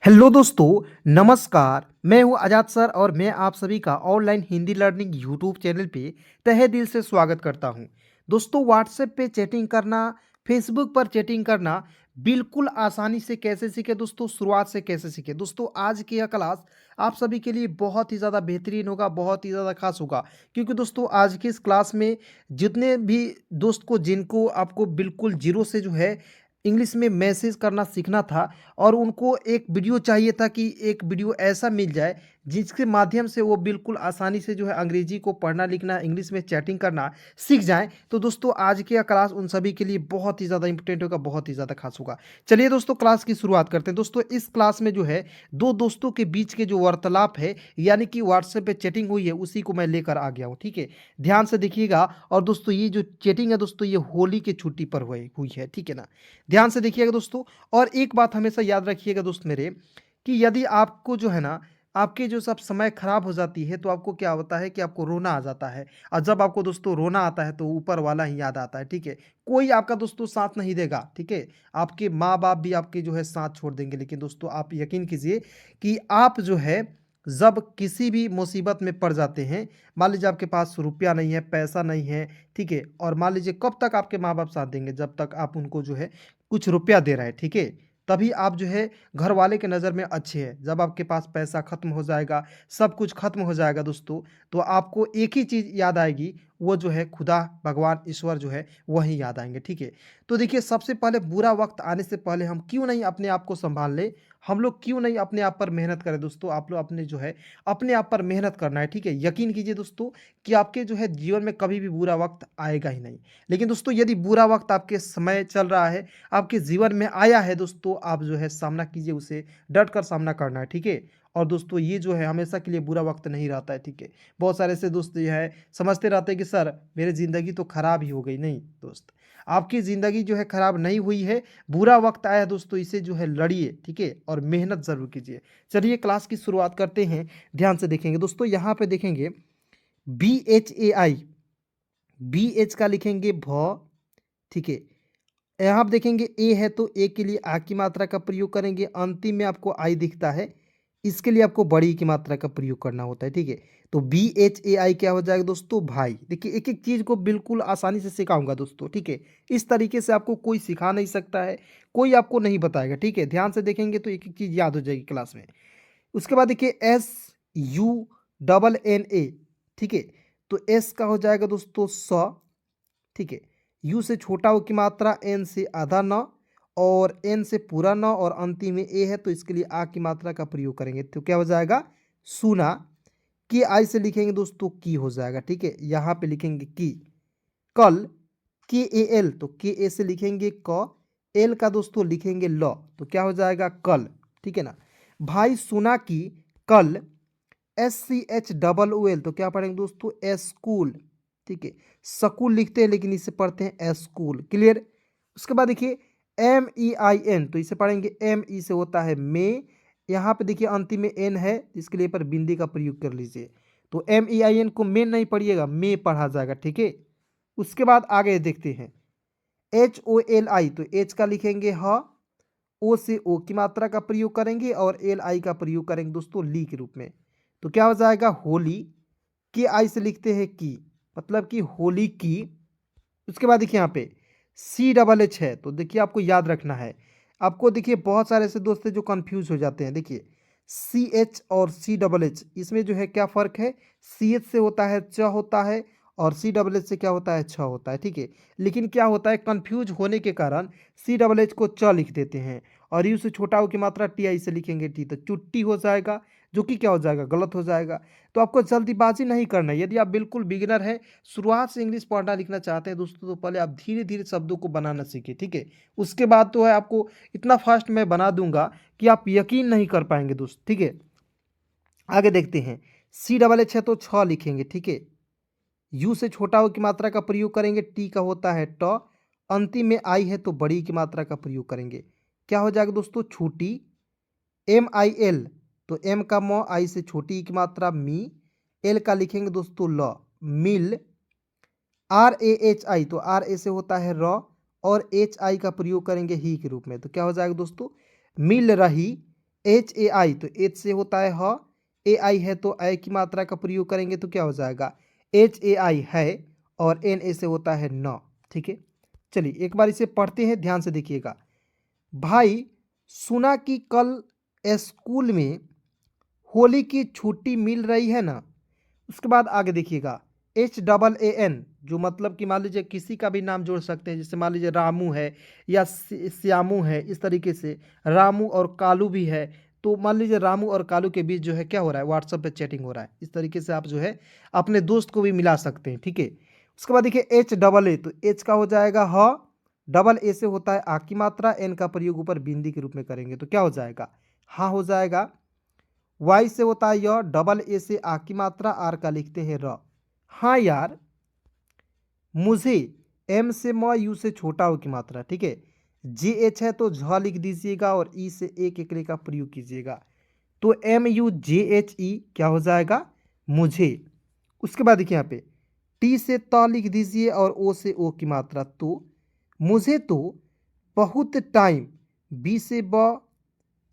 Hello दोस्तों, नमस्कार। मैं हूं आजाद सर और मैं आप सभी का online Hindi learning YouTube channel पे तहे दिल से स्वागत करता हूं। दोस्तों, व्हाट्सएप पे चैटिंग करना, फेसबुक पर चैटिंग करना बिल्कुल आसानी से कैसे सीखे दोस्तों, शुरुआत से कैसे सीखे दोस्तों। आज की यह क्लास आप सभी के लिए बहुत ही ज़्यादा बेहतरीन होगा, बहुत ही ज़्यादा खास होगा, क्योंकि दोस्तों आज की इस क्लास में जितने भी दोस्त को जिनको आपको बिल्कुल जीरो से जो है इंग्लिश में मैसेज करना सीखना था और उनको एक वीडियो चाहिए था कि एक वीडियो ऐसा मिल जाए जिसके माध्यम से वो बिल्कुल आसानी से जो है अंग्रेजी को पढ़ना लिखना, इंग्लिश में चैटिंग करना सीख जाएं। तो दोस्तों आज की यह क्लास उन सभी के लिए बहुत ही ज़्यादा इंपॉर्टेंट होगा, बहुत ही ज़्यादा खास होगा। चलिए दोस्तों क्लास की शुरुआत करते हैं। दोस्तों इस क्लास में जो है दो दोस्तों के बीच के जो वार्तालाप है, यानी कि व्हाट्सएप पे चैटिंग हुई है, उसी को मैं लेकर आ गया हूँ। ठीक है, ध्यान से देखिएगा। और दोस्तों ये जो चैटिंग है दोस्तों, ये होली की छुट्टी पर हुई है। ठीक है ना, ध्यान से देखिएगा दोस्तों। और एक बात हमेशा याद रखिएगा दोस्त मेरे, कि यदि आपको जो है ना, आपके जो सब समय खराब हो जाती है तो आपको क्या होता है कि आपको रोना आ जाता है। और जब आपको दोस्तों रोना आता है तो ऊपर वाला ही याद आता है। ठीक है, कोई आपका दोस्तों साथ नहीं देगा। ठीक है, आपके माँ बाप भी आपके जो है साथ छोड़ देंगे, लेकिन दोस्तों आप यकीन कीजिए कि आप जो है जब किसी भी मुसीबत में पड़ जाते हैं, मान लीजिए आपके पास रुपया नहीं है, पैसा नहीं है, ठीक है, और मान लीजिए कब तक आपके माँ बाप साथ देंगे, जब तक आप उनको जो है कुछ रुपया दे रहे हैं। ठीक है, तभी आप जो है घर वाले के नज़र में अच्छे हैं। जब आपके पास पैसा खत्म हो जाएगा, सब कुछ खत्म हो जाएगा दोस्तों, तो आपको एक ही चीज़ याद आएगी, वो जो है खुदा, भगवान, ईश्वर जो है वही याद आएंगे। ठीक है, तो देखिए सबसे पहले बुरा वक्त आने से पहले हम क्यों नहीं अपने आप को संभाल ले, हम लोग क्यों नहीं अपने आप पर मेहनत करें दोस्तों। आप लोग अपने जो है अपने आप पर मेहनत करना है। ठीक है, यकीन कीजिए दोस्तों कि आपके जो है जीवन में कभी भी बुरा वक्त आएगा ही नहीं। लेकिन दोस्तों यदि बुरा वक्त आपके समय चल रहा है, आपके जीवन में आया है दोस्तों, आप जो है सामना कीजिए, उसे डट कर सामना करना है। ठीक है, और दोस्तों ये जो है हमेशा के लिए बुरा वक्त नहीं रहता है। ठीक है, बहुत सारे ऐसे दोस्त जो है समझते रहते हैं कि सर मेरी ज़िंदगी तो ख़राब ही हो गई। नहीं दोस्त, आपकी ज़िंदगी जो है ख़राब नहीं हुई है, बुरा वक्त आया है दोस्तों, इसे जो है लड़िए। ठीक है, और मेहनत ज़रूर कीजिए। चलिए क्लास की शुरुआत करते हैं। ध्यान से देखेंगे दोस्तों, यहाँ पे देखेंगे BHAI, BH का लिखेंगे भ। ठीक है, यहाँ आप देखेंगे ए है तो ए के लिए आ की मात्रा का प्रयोग करेंगे। अंतिम में आपको आई दिखता है, इसके लिए आपको बड़ी की मात्रा का प्रयोग करना होता है। ठीक है, तो BHAI क्या हो जाएगा दोस्तों, भाई। देखिए एक एक चीज़ को बिल्कुल आसानी से सिखाऊंगा दोस्तों। ठीक है, इस तरीके से आपको कोई सिखा नहीं सकता है, कोई आपको नहीं बताएगा। ठीक है, ध्यान से देखेंगे तो एक एक चीज़ याद हो जाएगी क्लास में। उसके बाद देखिए SUNNA। ठीक है, तो एस का हो जाएगा दोस्तों स। ठीक है, यू से छोटा ओ की मात्रा, एन से आधा न, और एन से पूरा न, और अंतिम में ए है तो इसके लिए आ की मात्रा का प्रयोग करेंगे तो क्या हो जाएगा, सुना। की आई से लिखेंगे दोस्तों की हो जाएगा। ठीक है, यहाँ पे लिखेंगे की। कल, के ए एल, तो के ए से लिखेंगे क, एल का दोस्तों लिखेंगे ल, तो क्या हो जाएगा कल। ठीक है ना, भाई सुना की कल, SCHOOL, तो क्या पढ़ेंगे दोस्तों स्कूल। ठीक है, स्कूल लिखते हैं लेकिन इसे पढ़ते हैं स्कूल। क्लियर। उसके बाद देखिए MEIN, तो इसे पढ़ेंगे ME से होता है मे। यहाँ पे देखिए अंतिम में एन है, इसके लिए पर बिंदी का प्रयोग कर लीजिए। तो MEIN को मेन नहीं पढ़िएगा, मे पढ़ा जाएगा। ठीक है, उसके बाद आगे देखते हैं HOLI, तो एच का लिखेंगे ह, ओ से ओ की मात्रा का प्रयोग करेंगे और LI का प्रयोग करेंगे दोस्तों ली के रूप में, तो क्या हो जाएगा होली। के आई से लिखते हैं की, मतलब कि होली की। उसके बाद देखिए यहाँ पे CHH है, तो देखिए आपको याद रखना है। आपको देखिए बहुत सारे ऐसे दोस्त हैं जो कंफ्यूज हो जाते हैं। देखिए CH और CHH, इसमें जो है क्या फ़र्क है, CH से होता है च होता है, और CHH से क्या होता है छ होता है। ठीक है, लेकिन क्या होता है कंफ्यूज होने के कारण CHH को च लिख देते हैं, और यू से छोटा हो की मात्रा TI से लिखेंगे टी, तो चुट्टी हो जाएगा, जो कि क्या हो जाएगा, गलत हो जाएगा। तो आपको जल्दीबाजी नहीं करना है। यदि आप बिल्कुल बिगिनर हैं, शुरुआत से इंग्लिश पढ़ना लिखना चाहते हैं दोस्तों, तो पहले आप धीरे धीरे शब्दों को बनाना सीखें। ठीक है, उसके बाद तो है आपको इतना फास्ट मैं बना दूंगा कि आप यकीन नहीं कर पाएंगे दोस्त। ठीक है, आगे देखते हैं CHH है तो छ लिखेंगे। ठीक है, यू से छोटा हो की मात्रा का प्रयोग करेंगे, टी का होता है ट, अंतिम में आई है तो बड़ी की मात्रा का प्रयोग करेंगे, क्या हो जाएगा दोस्तों छूटी। MIL, तो एम का म, आई से छोटी की मात्रा मी, एल का लिखेंगे दोस्तों ल, मिल। RAHI, तो आर ए से होता है र, और HI का प्रयोग करेंगे ही के रूप में, तो क्या हो जाएगा दोस्तों मिल रही। एच ए आई, तो एच से होता है ह, ए आई है तो ए की मात्रा का प्रयोग करेंगे तो क्या हो जाएगा, एच ए आई है, और एन ए से होता है न। ठीक है, चलिए एक बार इसे पढ़ते हैं, ध्यान से देखिएगा। भाई सुना कि कल स्कूल में होली की छुट्टी मिल रही है ना। उसके बाद आगे देखिएगा, HAAN, जो मतलब कि मान लीजिए किसी का भी नाम जोड़ सकते हैं, जैसे मान लीजिए रामू है या श्यामू है, इस तरीके से रामू और कालू भी है। तो मान लीजिए रामू और कालू के बीच जो है क्या हो रहा है, व्हाट्सएप पे चैटिंग हो रहा है। इस तरीके से आप जो है अपने दोस्त को भी मिला सकते हैं। ठीक है, उसके बाद देखिए HAA, तो एच का हो जाएगा ह, डबल ए से होता है आ की मात्रा, एन का प्रयोग ऊपर बिंदी के रूप में करेंगे तो क्या हो जाएगा, हाँ हो जाएगा। वाई से होता है य, डबल ए से आ की मात्रा, आर का लिखते हैं र। हाँ यार, मुझे, एम से म, यू से छोटा हो की मात्रा। ठीक है, जे एच है तो झ लिख दीजिएगा और ई से एक एकले का प्रयोग कीजिएगा। तो MUJHE क्या हो जाएगा, मुझे। उसके बाद देखिए यहाँ पे टी से त लिख दीजिए और ओ से ओ की मात्रा, तो मुझे तो बहुत टाइम, बी से ब,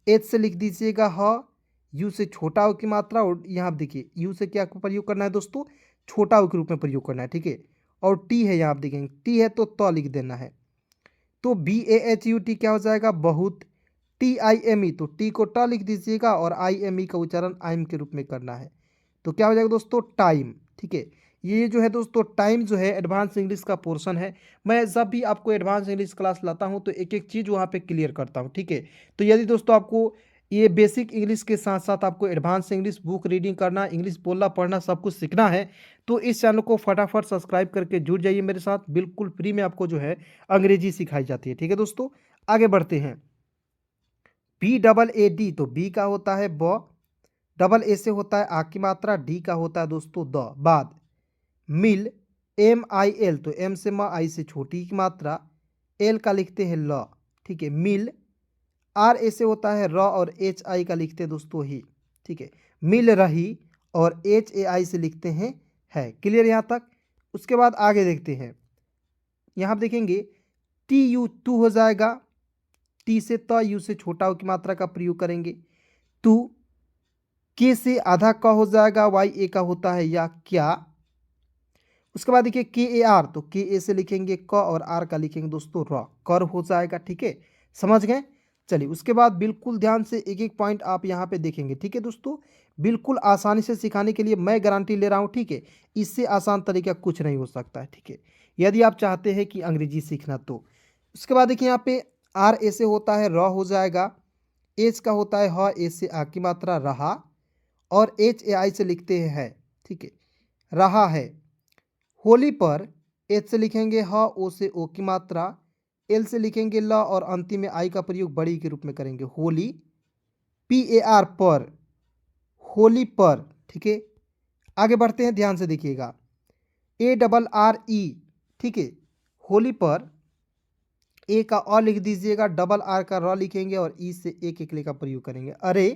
एच से लिख दीजिएगा ह, यू से छोटा हो की मात्रा, और यहाँ आप देखिए यू से क्या प्रयोग करना है दोस्तों, छोटा हो के रूप में प्रयोग करना है। ठीक है, और टी है, यहाँ आप देखेंगे टी है तो त लिख देना है। तो BAHUT क्या हो जाएगा, बहुत। TIME, तो टी को ट लिख दीजिएगा और IME का उच्चारण आइम के रूप में करना है। तो क्या हो जाएगा दोस्तों, टाइम। ठीक है, ये जो है दोस्तों टाइम जो है एडवांस इंग्लिश का पोर्शन है। मैं जब भी आपको एडवांस इंग्लिश क्लास लाता हूं तो एक एक चीज़ वहां पे क्लियर करता हूं। ठीक है, तो यदि दोस्तों आपको ये बेसिक इंग्लिश के साथ साथ आपको एडवांस इंग्लिश बुक रीडिंग करना, इंग्लिश बोलना पढ़ना सब कुछ सीखना है, तो इस चैनल को फटाफट सब्सक्राइब करके जुड़ जाइए मेरे साथ। बिल्कुल फ्री में आपको जो है अंग्रेजी सिखाई जाती है। ठीक है दोस्तों, आगे बढ़ते हैं। BAAD, तो बी का होता है ब, डबल ए से होता है आ की मात्रा, डी का होता है दोस्तों द। बाद मिल, MIL, तो एम से म, आई से छोटी की मात्रा, एल का लिखते हैं ल। ठीक है, मिल, आर ए से होता है र, और एच आई का लिखते हैं दोस्तों ही। ठीक है, मिल रही, और HAI से लिखते हैं है। क्लियर यहाँ तक। उसके बाद आगे देखते हैं, यहाँ आप देखेंगे TU, टू हो जाएगा, टी से त, यू से छोटा हो की मात्रा का प्रयोग करेंगे। टू, के से आधा क हो जाएगा, वाई ए का होता है या क्या। उसके बाद देखिए KAR, तो के ए से लिखेंगे क, और आर का लिखेंगे दोस्तों र, कर हो जाएगा। ठीक है, समझ गए। चलिए उसके बाद बिल्कुल ध्यान से एक एक पॉइंट आप यहाँ पे देखेंगे। ठीक है दोस्तों, बिल्कुल आसानी से सिखाने के लिए मैं गारंटी ले रहा हूँ। ठीक है, इससे आसान तरीका कुछ नहीं हो सकता है। ठीक है, यदि आप चाहते हैं कि अंग्रेजी सीखना तो। उसके बाद देखिए यहाँ पे आर ए से होता है र हो जाएगा, एच का होता है ह, ए से आ की मात्रा रहा, और HAI से लिखते हैं है। ठीक है, रहा है। होली पर एच से लिखेंगे ह, ओ से ओ की मात्रा, एल से लिखेंगे ल, और अंतिम में आई का प्रयोग बड़ी के रूप में करेंगे, होली। PAR पर, होली पर। ठीक है, आगे बढ़ते हैं, ध्यान से देखिएगा। ARRE, ठीक है, होली पर ए का अ लिख दीजिएगा, डबल आर का र लिखेंगे, और ई से एक एकले का प्रयोग करेंगे, अरे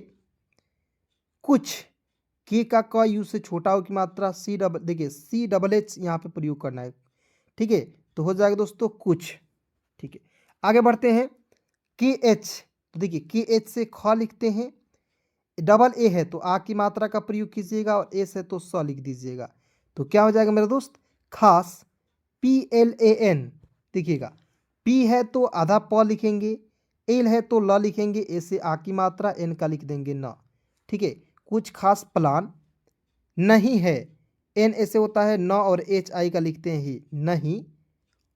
कुछ। के का क, यू से छोटा हो की मात्रा, सी डबल, देखिए CHH यहाँ पे प्रयोग करना है। ठीक है, तो हो जाएगा दोस्तों कुछ। ठीक है, आगे बढ़ते हैं। KH, तो देखिए KH से ख लिखते हैं, डबल ए है तो आ की मात्रा का प्रयोग कीजिएगा, और एस है तो स लिख दीजिएगा। तो क्या हो जाएगा मेरे दोस्त, खास। PLAN, देखिएगा पी है तो आधा प लिखेंगे, एल है तो ल लिखेंगे, ए से आ की मात्रा, एन का लिख देंगे न। ठीक है, कुछ खास प्लान नहीं है, एन ऐसे होता है न, और HI का लिखते हैं ही नहीं,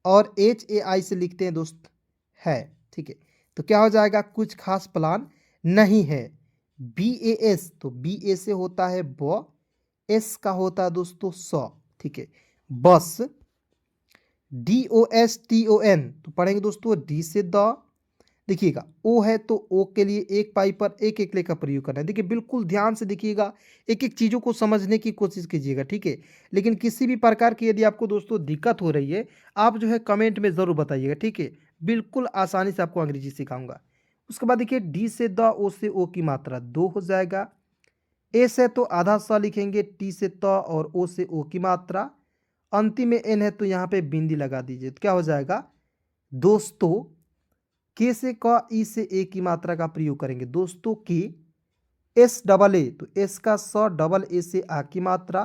और HAI से लिखते हैं दोस्त है। ठीक है, तो क्या हो जाएगा, कुछ खास प्लान नहीं है। BAS, तो BA से होता है ब, एस का होता है दोस्तों स। ठीक है, बस। DOSTON, तो पढ़ेंगे दोस्तों डी से द, देखिएगा ओ है तो ओ के लिए एक पाई पर एक एकले का प्रयोग करना है। देखिए बिल्कुल ध्यान से देखिएगा, एक एक चीज़ों को समझने की कोशिश कीजिएगा। ठीक है, लेकिन किसी भी प्रकार की यदि आपको दोस्तों दिक्कत हो रही है, आप जो है कमेंट में ज़रूर बताइएगा। ठीक है, बिल्कुल आसानी से आपको अंग्रेजी सिखाऊंगा। उसके बाद देखिए डी से द, ओ से ओ की मात्रा दो हो जाएगा, ए से तो आधा स लिखेंगे, टी से त, और ओ से ओ की मात्रा, अंतिम में एन है तो यहाँ पे बिंदी लगा दीजिए, तो क्या हो जाएगा दोस्तों के से क, ई से ए की मात्रा का प्रयोग करेंगे दोस्तों। के एस डबल ए, तो एस का स, डबल ए से आ की मात्रा,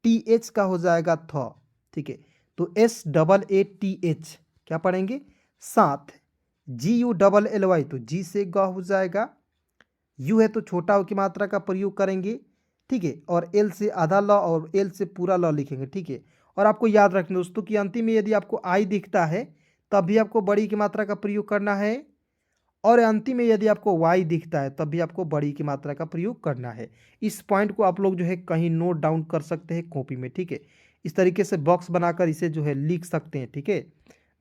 टी एच का हो जाएगा थ। ठीक है, तो S double A T H क्या पढ़ेंगे साथ। जी यू डबल एल वाई, तो जी से ग हो जाएगा। यू है तो छोटा ओ की मात्रा का प्रयोग करेंगे। ठीक है, और एल से आधा ल और एल से पूरा ल लिखेंगे। ठीक है, और आपको याद रखना दोस्तों कि अंतिम में यदि आपको आई दिखता है तब भी आपको बड़ी की मात्रा का प्रयोग करना है, और अंतिम में यदि आपको वाई दिखता है तब भी आपको बड़ी की मात्रा का प्रयोग करना है। इस पॉइंट को आप लोग जो है कहीं नोट डाउन कर सकते हैं कॉपी में। ठीक है, इस तरीके से बॉक्स बनाकर इसे जो है लिख सकते हैं। ठीक है,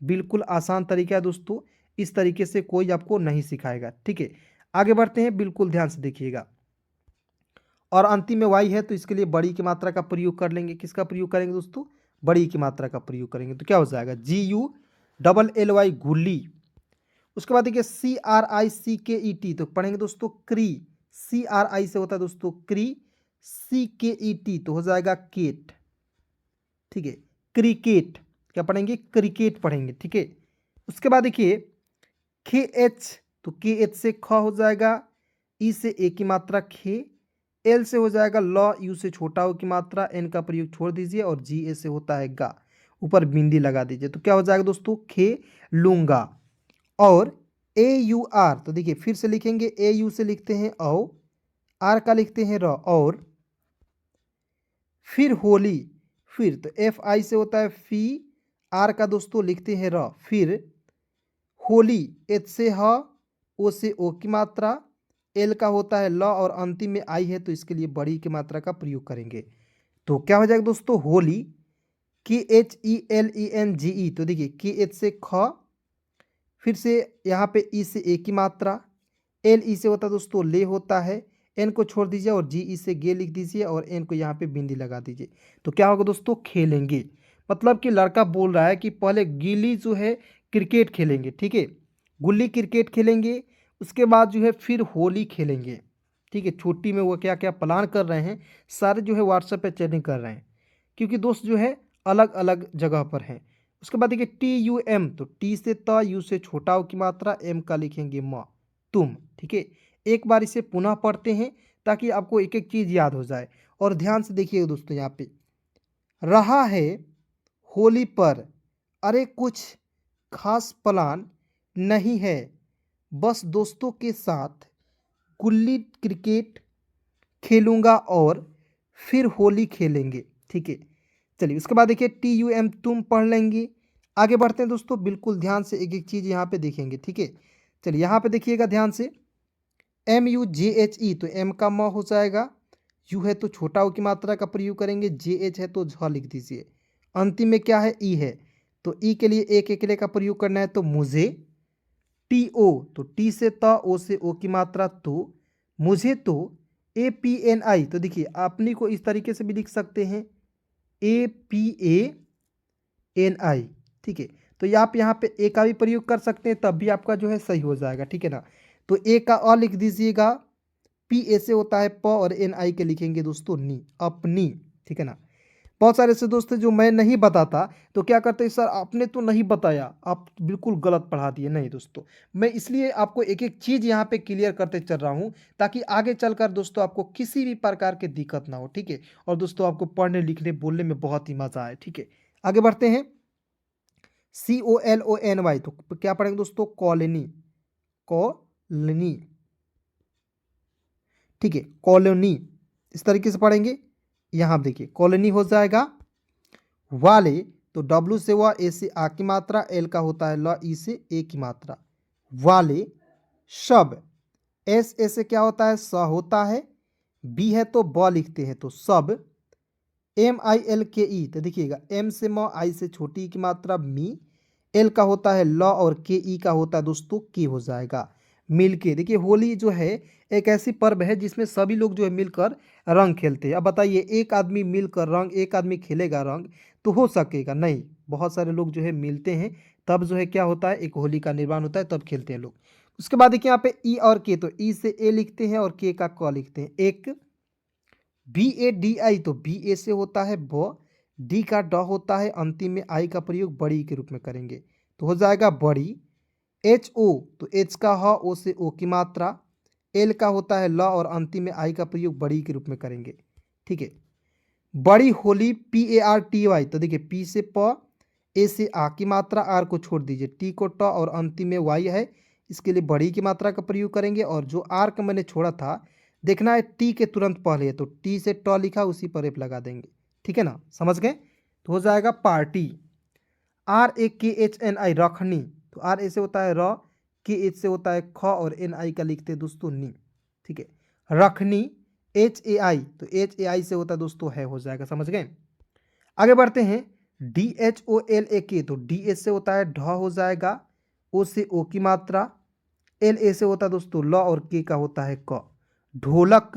बिल्कुल आसान तरीका है दोस्तों, इस तरीके से कोई आपको नहीं सिखाएगा। ठीक है, आगे बढ़ते हैं, बिल्कुल ध्यान से देखिएगा। और अंतिम में वाई है तो इसके लिए बड़ी की मात्रा का प्रयोग कर लेंगे। किसका प्रयोग करेंगे दोस्तों, बड़ी की मात्रा का प्रयोग करेंगे। तो क्या हो जाएगा जी यू डबल एल वाई गुल्ली। उसके बाद देखिए सी आर आई सी के ई टी, तो पढ़ेंगे दोस्तों क्री। सी आर आई से होता है दोस्तों क्री, सी के ई टी तो हो जाएगा केट। ठीक है, क्रिकेट क्या पढ़ेंगे, क्रिकेट पढ़ेंगे। ठीक है, उसके बाद देखिए खे एच, तो के एच से ख हो जाएगा, ई से ए की मात्रा खे, एल से हो जाएगा ल, यू से छोटा ओ की मात्रा, एन का प्रयोग छोड़ दीजिए, और जी ए से होता है गा, ऊपर बिंदी लगा दीजिए। तो क्या हो जाएगा दोस्तों खे लूंगा। और ए यू आर, तो देखिए फिर से लिखेंगे, ए यू से लिखते हैं औ, आर का लिखते हैं र, और फिर होली, फिर तो एफ आई से होता है फी, आर का दोस्तों लिखते हैं र, फिर होली एच से ह, ओ से ओ की मात्रा, एल का होता है ल, और अंतिम में आई है तो इसके लिए बड़ी की मात्रा का प्रयोग करेंगे। तो क्या हो जाएगा दोस्तों Holi, K H E L E N G E, तो देखिए के एच से ख, फिर से यहाँ पे ई से ए की मात्रा, एल ई से होता है दोस्तों ले होता है, एन को छोड़ दीजिए और जी ई से गे लिख दीजिए, और एन को यहाँ पे बिंदी लगा दीजिए। तो क्या होगा दोस्तों खेलेंगे, मतलब कि लड़का बोल रहा है कि पहले गिल्ली जो है क्रिकेट खेलेंगे। ठीक है, गुल्ली क्रिकेट खेलेंगे, उसके बाद जो है फिर होली खेलेंगे। ठीक है, छुट्टी में वो क्या क्या प्लान कर रहे हैं सारे जो है व्हाट्सएप पे चैटिंग कर रहे हैं, क्योंकि दोस्त जो है अलग अलग जगह पर हैं। उसके बाद देखिए टी यू एम, तो टी से त, यू से छोटा ओ की मात्रा, एम का लिखेंगे म, तुम। ठीक है, एक बार इसे पुनः पढ़ते हैं ताकि आपको एक एक चीज़ याद हो जाए। और ध्यान से देखिएगा दोस्तों, यहाँ पे रहा है होली पर, अरे कुछ खास प्लान नहीं है, बस दोस्तों के साथ गुल्ली क्रिकेट खेलूंगा और फिर होली खेलेंगे। ठीक है, चलिए उसके बाद देखिए टी यू एम तुम पढ़ लेंगे। आगे बढ़ते हैं दोस्तों, बिल्कुल ध्यान से एक एक चीज़ यहाँ पे देखेंगे। ठीक है, चलिए यहाँ पे देखिएगा ध्यान से, M U J H E, तो एम का म हो जाएगा, यू है तो छोटा ओ की मात्रा का प्रयोग करेंगे, जे एच है तो झ लिख दीजिए, अंतिम में क्या है ई है, तो ई के लिए एक अकेले का प्रयोग करना है, तो मुझे। टी ओ, तो टी से त, ओ से ओ की मात्रा तो, मुझे तो। ए पी एन आई, तो देखिए अपनी को इस तरीके से भी लिख सकते हैं, ए पी ए एन आई। ठीक है, तो आप यहाँ पे ए का भी प्रयोग कर सकते हैं, तब भी आपका जो है सही हो जाएगा। ठीक है ना, तो ए का अ लिख दीजिएगा, पी ए से होता है प, और एन आई के लिखेंगे दोस्तों नी, अपनी। ठीक है ना, बहुत सारे ऐसे दोस्त हैं जो मैं नहीं बताता तो क्या करते हैं, सर आपने तो नहीं बताया, आप बिल्कुल गलत पढ़ा दिए। नहीं दोस्तों, मैं इसलिए आपको एक एक चीज़ यहाँ पे क्लियर करते चल रहा हूँ ताकि आगे चलकर दोस्तों आपको किसी भी प्रकार की दिक्कत ना हो। ठीक है, और दोस्तों आपको पढ़ने लिखने बोलने में बहुत ही मज़ा आए। ठीक है, आगे बढ़ते हैं, C O L O N Y, तो क्या पढ़ेंगे दोस्तों कॉलोनी, कॉलोनी। ठीक है, कॉलोनी इस तरीके से पढ़ेंगे। यहाँ देखिए कॉलोनी हो जाएगा, वाले तो डब्लू से व, ए से आ की मात्रा, एल का होता है ल, ई से ए की मात्रा, वाले। शब, एस ए से क्या होता है स होता है, बी है तो ब लिखते हैं, तो सब। एम आई एल के ई, तो देखिएगा एम से म, आई से छोटी ई की मात्रा मी, एल का होता है ल, और के ई का होता है दोस्तों के हो जाएगा मिल के। देखिए होली जो है एक ऐसी पर्व है जिसमें सभी लोग जो है मिलकर रंग खेलते हैं। अब बताइए एक आदमी मिलकर रंग, एक आदमी खेलेगा रंग तो हो सकेगा नहीं, बहुत सारे लोग जो है मिलते हैं तब जो है क्या होता है एक होली का निर्माण होता है, तब खेलते हैं लोग। उसके बाद देखिए यहाँ पे ई और के, तो ई से ए लिखते हैं और के का क लिखते हैं, एक। बी ए डी आई, तो बी ए से होता है ब, डी का ड होता है, अंतिम में आई का प्रयोग बड़ी के रूप में करेंगे तो हो जाएगा बड़ी। एच ओ तो एच का ह, ओ से ओ की मात्रा, एल का होता है ल और अंतिम में आई का प्रयोग बड़ी के रूप में करेंगे। ठीक है। बड़ी होली P A R T Y तो देखिए पी से प, ए से आ की मात्रा, आर को छोड़ दीजिए, टी को ट और अंतिम में वाई है, इसके लिए बड़ी की मात्रा का प्रयोग करेंगे। और जो आर का मैंने छोड़ा था देखना है टी के तुरंत पहले है तो टी से ट लिखा उसी पर एफ लगा देंगे। ठीक है ना, समझ गए? तो हो जाएगा पार्टी। आर ए के एच एन आई रखनी तो आर ए से होता है र, के एच से होता है ख और एन आई का लिखते हैं दोस्तों नी। ठीक है, रखनी। एच ए आई तो एच ए आई से होता है दोस्तों है, हो जाएगा, समझ गए? आगे बढ़ते हैं। D H O L A K तो डी एच से होता है ढ, हो जाएगा, ओ से ओ की मात्रा, एल ए से होता है दोस्तों ल और के का होता है क। ढोलक।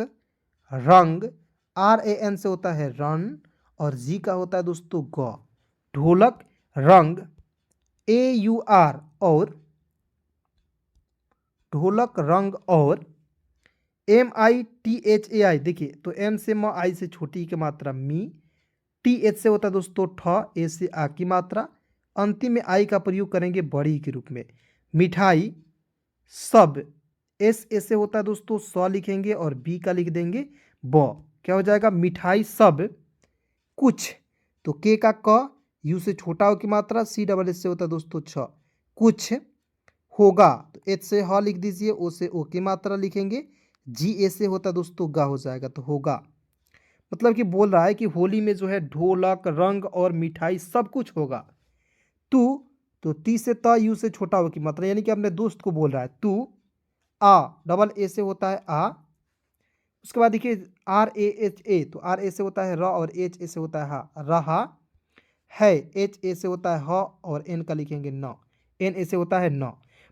रंग। आर ए एन से होता है रन और जी का होता है दोस्तों ग। ढोलक रंग। ए यू आर और ढोलक रंग। और M I T H A I देखिए तो एम से म, आई से छोटी की मात्रा मी, टी एच से होता है दोस्तों ठ, ए से आ की मात्रा, अंतिम में आई का प्रयोग करेंगे बड़ी के रूप में। मिठाई। सब। एस ए से होता है दोस्तों स लिखेंगे और बी का लिख देंगे ब, क्या हो जाएगा? मिठाई सब। कुछ तो के का क, यू से छोटा हो की मात्रा, सी डबल एस से होता है दोस्तों छ, कुछ। होगा तो एच से ह लिख दीजिए, ओ से ओ की मात्रा लिखेंगे, जी ए से होता है दोस्तों गा, हो जाएगा तो होगा। मतलब कि बोल रहा है कि होली में जो है ढोलक रंग और मिठाई सब कुछ होगा। तू तो ती से त, यू से छोटा हो की मात्रा, यानी कि अपने दोस्त को बोल रहा है तू। आ डबल ए से होता है आ, उसके बाद देखिए आर ए एच ए तो आर ए से होता है र और एच ए से होता है हा, रहा है। एच ए से होता है ह और एन का लिखेंगे न, एन ए से होता है न।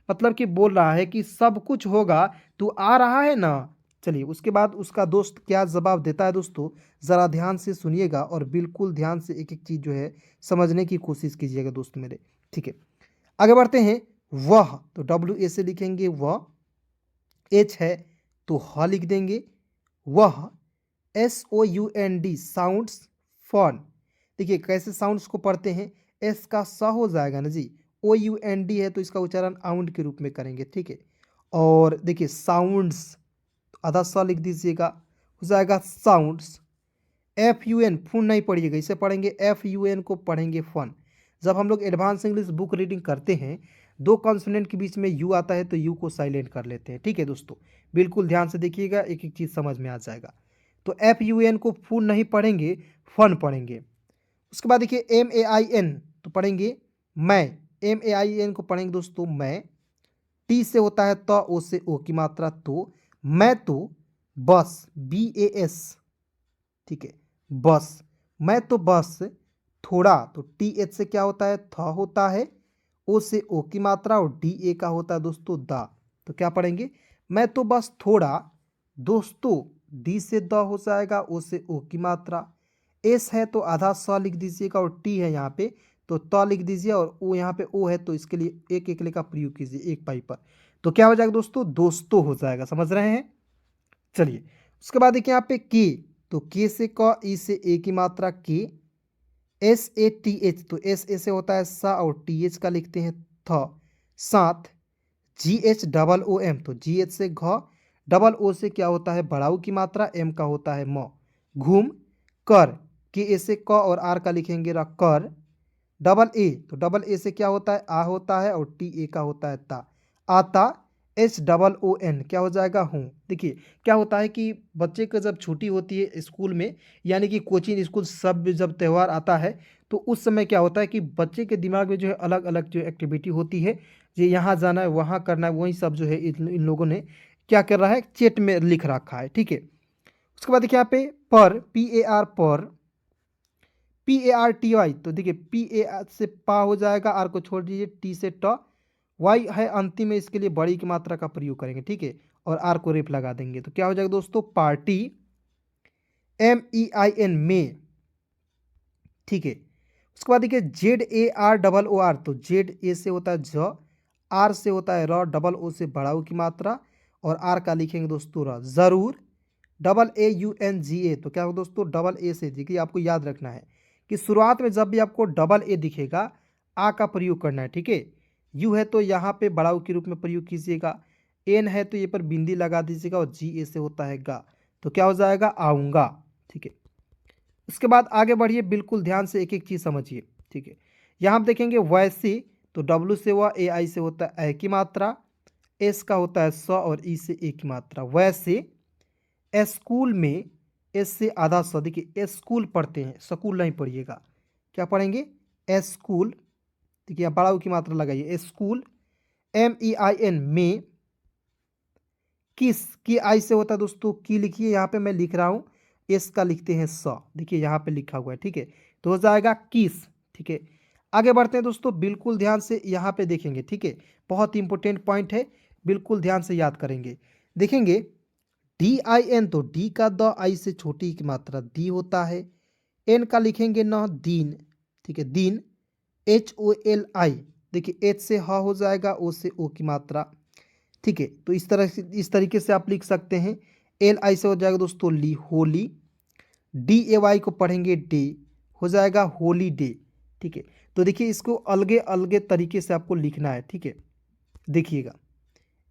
मतलब कि बोल रहा है कि सब कुछ होगा, तू आ रहा है ना। चलिए उसके बाद उसका दोस्त क्या जवाब देता है दोस्तों, ज़रा ध्यान से सुनिएगा और बिल्कुल ध्यान से एक एक चीज़ जो है समझने की कोशिश कीजिएगा दोस्त मेरे। ठीक है, आगे बढ़ते हैं। वह तो डब्ल्यू ए से लिखेंगे वह, एच है तो ह लिख देंगे, वह। S O U N D sounds fun. देखिए कैसे साउंड्स को पढ़ते हैं, एस का स हो जाएगा ना जी, ओ यू एन डी है तो इसका उच्चारण आउंड के रूप में करेंगे। ठीक है, और देखिए साउंड्स तो आधा स लिख दीजिएगा, हो जाएगा साउंड्स। एफ यू एन फून नहीं पढ़िएगा, इसे पढ़ेंगे एफ यू एन को पढ़ेंगे फन। जब हम लोग एडवांस इंग्लिश बुक रीडिंग करते हैं दो कॉन्सोनेंट के बीच में यू आता है तो यू को साइलेंट कर लेते हैं। ठीक है दोस्तों, बिल्कुल ध्यान से देखिएगा, एक एक चीज़ समझ में आ जाएगा। तो एफ यू एन को फूल नहीं पढ़ेंगे, फन पढ़ेंगे। उसके बाद देखिए एम ए आई एन तो पढ़ेंगे मैं, एम ए आई एन को पढ़ेंगे दोस्तों मैं। टी से होता है त, ओ से ओ की मात्रा तो, मैं तो बस, बी ए एस। ठीक है, बस, मैं तो बस। थोड़ा तो टी एच से क्या होता है थ होता है, ओ से ओ की मात्रा और डी ए का होता है दोस्तों दा, तो क्या पढ़ेंगे? मैं तो बस थोड़ा। दोस्तों डी से द हो जाएगा, ओ से ओ की मात्रा। एस है तो आधा स लिख दीजिएगा और टी है यहाँ पे तो त लिख दीजिए और ओ यहाँ पे ओ है तो इसके लिए एक एक का प्रयोग कीजिए एक पाई पर, तो क्या हो जाएगा दोस्तों? दोस्तों हो जाएगा, समझ रहे हैं? चलिए उसके बाद देखिए यहाँ पे के तो के से क, ई से ए की मात्रा के। एस ए टी एच तो एस ए से होता है सा और टी एच का लिखते हैं थ, साथ। G H double O M तो जी एच से घ, डबल ओ से क्या होता है बड़ाऊ की मात्रा, एम का होता है म। घूम। कर के ए से क और आर का लिखेंगे र कर। डबल ए तो डबल ए से क्या होता है आ होता है और टी ए का होता है ता, आता। एच डबल ओ एन क्या हो जाएगा हूँ। देखिए क्या होता है कि बच्चे को जब छुट्टी होती है स्कूल में, यानी कि कोचिंग स्कूल सब जब त्यौहार आता है तो उस समय क्या होता है कि बच्चे के दिमाग में जो है अलग अलग जो एक्टिविटी होती है, ये यहाँ जाना है वहाँ करना है, वही सब जो है इन लोगों ने क्या कर रहा है चेट में लिख रखा है। ठीक है, उसके बाद देखिए यहाँ पे पर पी ए आर पर, P A R T Y तो देखिए पी ए आर से पा हो जाएगा, आर को छोड़ दीजिए, टी से ट, वाई है अंतिम में, इसके लिए बड़ी की मात्रा का प्रयोग करेंगे। ठीक है, और आर को रेप लगा देंगे तो क्या हो जाएगा दोस्तों? Party. M E I N में। ठीक है, उसके बाद देखिए Z A R double O R तो जेड ए से होता है ज, आर से होता है र, डबल ओ से बढ़ाऊ की मात्रा और आर का लिखेंगे दोस्तों र। जरूर। Double A U N G A तो क्या हो दोस्तों? डबल ए से, देखिए आपको याद रखना है कि शुरुआत में जब भी आपको डबल ए दिखेगा आ का प्रयोग करना है। ठीक है, यू है तो यहाँ पे बड़ा ऊ के रूप में प्रयोग कीजिएगा, एन है तो ये पर बिंदी लगा दीजिएगा और जी ए से होता है गा, तो क्या हो जाएगा आऊँगा। ठीक है, उसके बाद आगे बढ़िए, बिल्कुल ध्यान से एक एक चीज़ समझिए। ठीक है, यहाँ आप देखेंगे वैसे, तो डब्लू से हुआ, ए आई से होता है ए की मात्रा, एस का होता है स और ई से ए की मात्रा। वैसे स्कूल में, एस से आधा स, देखिए स्कूल पढ़ते हैं, स्कूल नहीं पढ़िएगा, क्या पढ़ेंगे स्कूल। देखिए आप बड़ा ऊ की मात्रा लगाइए, school. M E I N में, किस की आई से होता है दोस्तों की, लिखिए यहाँ पे मैं लिख रहा हूँ, एस का लिखते हैं स, देखिए यहाँ पे लिखा हुआ है। ठीक है, तो हो जाएगा किस। ठीक है, आगे बढ़ते हैं दोस्तों, बिल्कुल ध्यान से यहाँ पे देखेंगे। ठीक है, बहुत इंपॉर्टेंट पॉइंट है, बिल्कुल ध्यान से याद करेंगे। देखेंगे डी आई एन, तो डी का द आई से छोटी की मात्रा दी होता है। एन का लिखेंगे न, दीन। ठीक है, दीन। एच ओ एल आई, देखिए एच से ह हो जाएगा, ओ से ओ की मात्रा। ठीक है, तो इस तरीके से आप लिख सकते हैं। एल आई से हो जाएगा दोस्तों ली, होली। डी ए वाई को पढ़ेंगे डे, हो जाएगा होली डे। ठीक है, तो देखिए इसको अलगे अलगे तरीके से आपको लिखना है। ठीक है, देखिएगा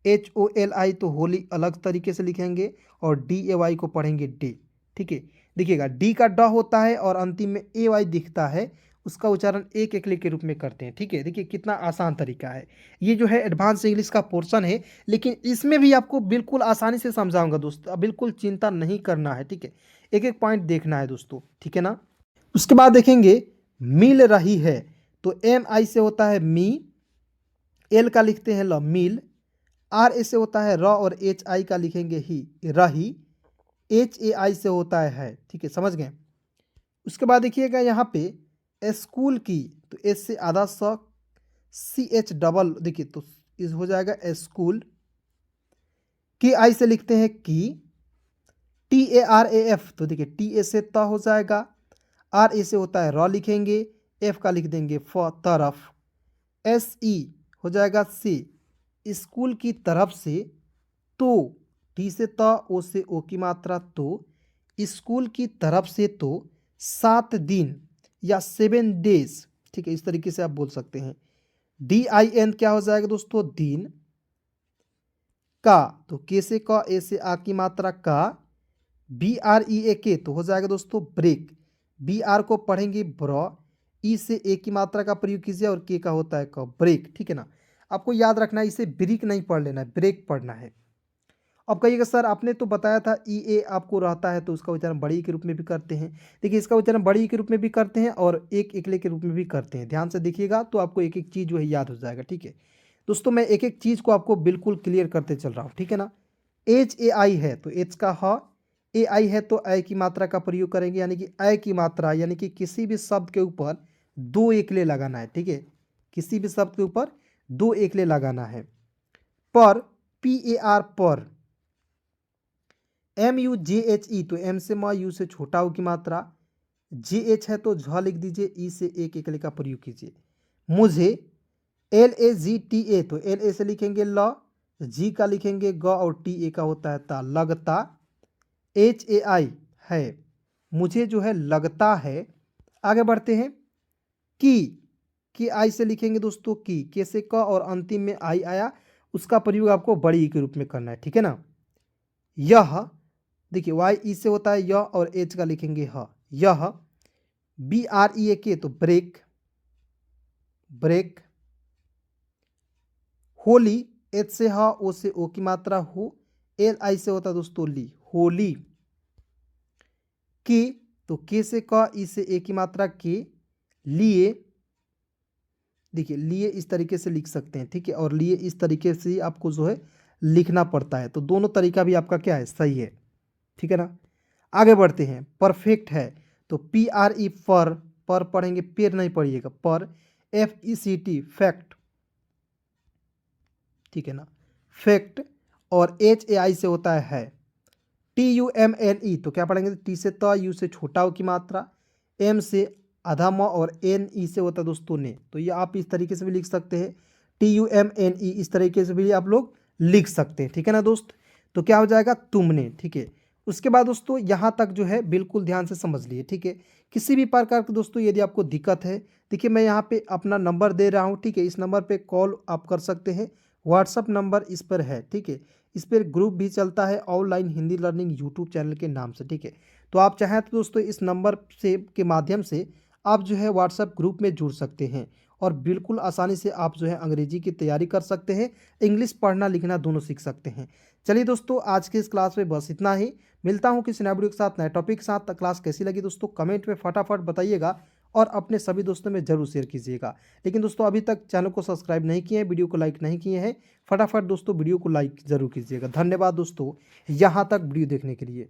एच ओ एल आई तो होली अलग तरीके से लिखेंगे और डी ए वाई को पढ़ेंगे डे। ठीक है, देखिएगा डी का ड होता है और अंतिम में ए वाई दिखता है, उसका उच्चारण एक एकले के रूप में करते हैं। ठीक है, देखिए कितना आसान तरीका है। ये जो है एडवांस इंग्लिश का पोर्शन है, लेकिन इसमें भी आपको बिल्कुल आसानी से समझाऊंगा दोस्तों, अब बिल्कुल चिंता नहीं करना है। ठीक है, एक एक पॉइंट देखना है दोस्तों, ठीक है ना। उसके बाद देखेंगे मिल रही है, तो एम आई से होता है मी, एल का लिखते हैं ल, मिल। आर ए से होता है र और एच आई का लिखेंगे ही, रही। एच ए आई से होता है। ठीक है, समझ गए। उसके बाद देखिएगा यहाँ पे स्कूल की, तो एस से आधा स, सी एच डबल, देखिए तो इस हो जाएगा स्कूल। की आई से लिखते हैं की। T A R A F, तो देखिए टी ए से त हो जाएगा, आर ए से होता है र लिखेंगे, एफ का लिख देंगे फ, तरफ। एस ई हो जाएगा से, स्कूल की तरफ से। तो टी से त, ओ से ओ की मात्रा तो, स्कूल की तरफ से तो 7 दिन या 7 डेज। ठीक है, इस तरीके से आप बोल सकते हैं। डी आई एन क्या हो जाएगा दोस्तों, दिन। का, तो के से क, ए से आ की मात्रा का। बी आर ई ए के, तो हो जाएगा दोस्तों ब्रेक। बी आर को पढ़ेंगे ब्र, ई से ए की मात्रा का प्रयोग कीजिए और के का होता है क, ब्रेक। ठीक है ना, आपको याद रखना है, इसे ब्रेक नहीं पढ़ लेना है, ब्रेक पढ़ना है। अब कहिएगा सर आपने तो बताया था ई ए आपको रहता है तो उसका उच्चारण बड़ी के रूप में भी करते हैं। देखिए इसका उच्चारण बड़ी के रूप में भी करते हैं और एक एकले के रूप में भी करते हैं। ध्यान से देखिएगा तो आपको एक एक चीज़ जो है याद हो जाएगा। ठीक है दोस्तों, मैं एक एक चीज़ को आपको बिल्कुल क्लियर करते चल रहा हूँ। ठीक है ना, एच ए आई है तो एच का ह, ए आई है तो ए की मात्रा का प्रयोग करेंगे, यानी कि ए की मात्रा, यानी कि किसी भी शब्द के ऊपर 2 एकले लगाना है। ठीक है, किसी भी शब्द के ऊपर 2 एकले लगाना है। पर, पी ए आर पर। M U J H E, तो एम से म, यू से छोटा ऊ की मात्रा। जे एच है तो झ लिख दीजिए, ई से एक एकले का प्रयोग कीजिए। मुझे, L A G T A, तो एल ए से लिखेंगे ल, जी का लिखेंगे ग और टी ए का होता है ता, लगता। एच ए आई है, मुझे जो है लगता है। आगे बढ़ते हैं, की आई से लिखेंगे दोस्तों की, के से क और अंतिम में आई आया, उसका प्रयोग आपको बड़ी ई के रूप में करना है। ठीक है ना, यह, देखिए वाई ई से होता है यह और एच का लिखेंगे ह, यह। बी आर ई ए के, तो ब्रेक, ब्रेक। होली, एच से ह, ओ से ओ की मात्रा हो, एल आई से होता है दोस्तों ली, होली। के, तो के से क, ई से ए की मात्रा के, लिए। देखिए लिए इस तरीके से लिख सकते हैं। ठीक है, और लिए इस तरीके से आपको जो है लिखना पड़ता है, तो दोनों तरीका भी आपका क्या है, सही है। ठीक है ना, आगे बढ़ते हैं। परफेक्ट है तो पी आर ई पर पढ़ेंगे, पेर नहीं पढ़िएगा, पर। F E C T, fact. ठीक है ना, फैक्ट। और एच ए आई से होता है T U M N E, तो क्या पढ़ेंगे, टी से त, यू से छोटा ऊ की मात्रा, एम से आधा म और एन ई से होता है दोस्तों ने, तो ये आप इस तरीके से भी लिख सकते हैं, T U M N E, इस तरीके से भी आप लोग लिख सकते हैं। ठीक है ना दोस्त, तो क्या हो जाएगा, तुमने। ठीक है, उसके बाद दोस्तों यहाँ तक जो है बिल्कुल ध्यान से समझ लिए। ठीक है, किसी भी प्रकार की दोस्तों यदि आपको दिक्कत है, देखिए मैं यहाँ पे अपना नंबर दे रहा हूँ, ठीक है। इस नंबर पे कॉल आप कर सकते हैं। व्हाट्सअप नंबर इस पर है, ठीक है। इस पर ग्रुप भी चलता है online Hindi learning YouTube channel के नाम से, ठीक है। तो आप चाहें तो दोस्तों इस नंबर से के माध्यम से आप जो है व्हाट्सएप ग्रुप में जुड़ सकते हैं और बिल्कुल आसानी से आप जो है अंग्रेजी की तैयारी कर सकते हैं, इंग्लिश पढ़ना लिखना दोनों सीख सकते हैं। चलिए दोस्तों आज की इस क्लास में बस इतना ही। मिलता हूँ किसी नए वीडियो के साथ, नए टॉपिक के साथ। तक क्लास कैसी लगी दोस्तों कमेंट में फटाफट बताइएगा और अपने सभी दोस्तों में ज़रूर शेयर कीजिएगा। लेकिन दोस्तों अभी तक चैनल को सब्सक्राइब नहीं किए हैं, वीडियो को लाइक नहीं किए हैं, फटाफट दोस्तों वीडियो को लाइक ज़रूर कीजिएगा। धन्यवाद दोस्तों यहाँ तक वीडियो देखने के लिए।